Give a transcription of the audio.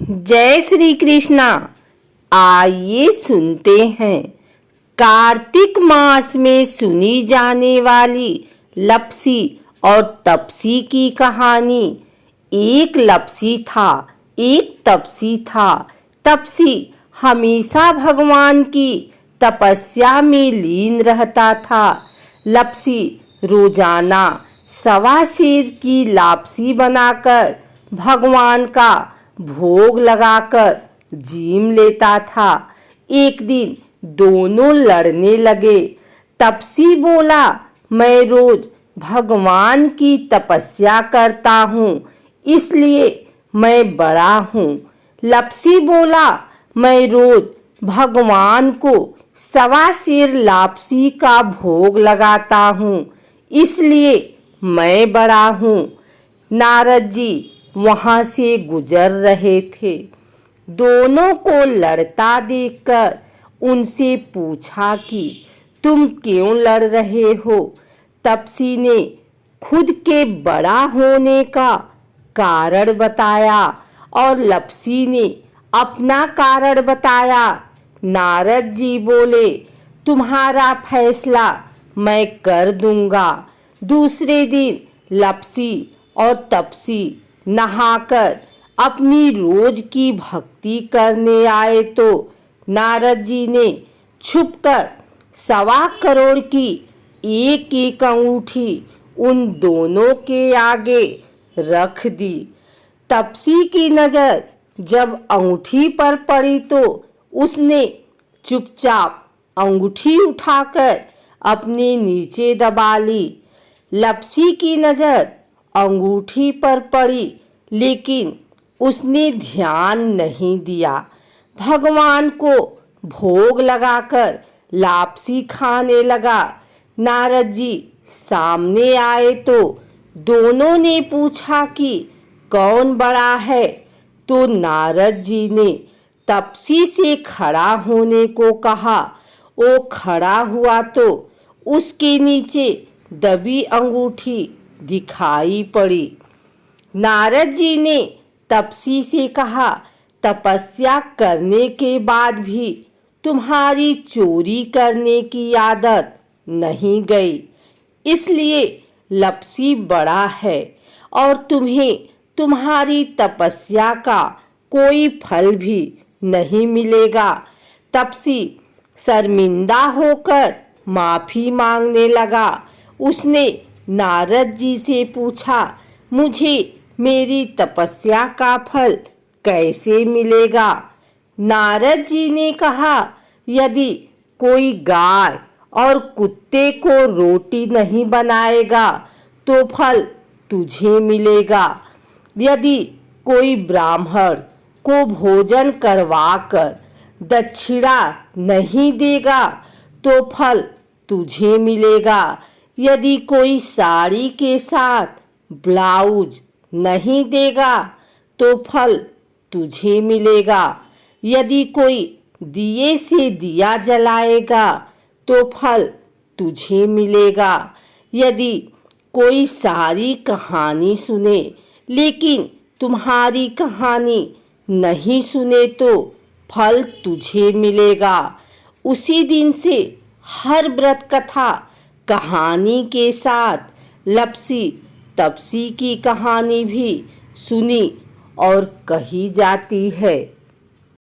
जय श्री कृष्णा। आइए सुनते हैं कार्तिक मास में सुनी जाने वाली लप्सी और तपसी की कहानी। एक लप्सी था, एक तपसी था। तपसी हमेशा भगवान की तपस्या में लीन रहता था। लप्सी रोजाना 1.25 सेर की लापसी बनाकर भगवान का भोग लगाकर जीम लेता था। एक दिन दोनों लड़ने लगे। तपसी बोला, मैं रोज भगवान की तपस्या करता हूँ, इसलिए मैं बड़ा हूँ। लप्सी बोला, मैं रोज भगवान को 1.25 सेर लापसी का भोग लगाता हूँ, इसलिए मैं बड़ा हूँ। नारद जी वहां से गुजर रहे थे। दोनों को लड़ता देखकर उनसे पूछा कि तुम क्यों लड़ रहे हो। तपसी ने खुद के बड़ा होने का कारण बताया और लप्सी ने अपना कारण बताया। नारद जी बोले, तुम्हारा फैसला मैं कर दूंगा। दूसरे दिन लप्सी और तपसी नहाकर अपनी रोज की भक्ति करने आए तो नारद जी ने छुपकर 1.25 करोड़ की एक एक अंगूठी उन दोनों के आगे रख दी। तपसी की नजर जब अंगूठी पर पड़ी तो उसने चुपचाप अंगूठी उठाकर अपने नीचे दबा ली। लप्सी की नजर अंगूठी पर पड़ी, लेकिन उसने ध्यान नहीं दिया। भगवान को भोग लगाकर लापसी खाने लगा। नारद जी सामने आए तो दोनों ने पूछा कि कौन बड़ा है, तो नारद जी ने तपसी से खड़ा होने को कहा। वो खड़ा हुआ तो उसके नीचे दबी अंगूठी दिखाई पड़ी। नारद जी ने तपसी से कहा, तपस्या करने के बाद भी तुम्हारी चोरी करने की आदत नहीं गई, इसलिए लप्सी बड़ा है और तुम्हें तुम्हारी तपस्या का कोई फल भी नहीं मिलेगा। तपसी शर्मिंदा होकर माफी मांगने लगा। उसने नारद जी से पूछा, मुझे मेरी तपस्या का फल कैसे मिलेगा। नारद जी ने कहा, यदि कोई गाय और कुत्ते को रोटी नहीं बनाएगा तो फल तुझे मिलेगा। यदि कोई ब्राह्मण को भोजन करवाकर दक्षिणा नहीं देगा तो फल तुझे मिलेगा। यदि कोई साड़ी के साथ ब्लाउज नहीं देगा तो फल तुझे मिलेगा। यदि कोई दिए से दिया जलाएगा तो फल तुझे मिलेगा। यदि कोई सारी कहानी सुने लेकिन तुम्हारी कहानी नहीं सुने तो फल तुझे मिलेगा। उसी दिन से हर व्रत कथा कहानी के साथ लप्सी तपसी की कहानी भी सुनी और कही जाती है।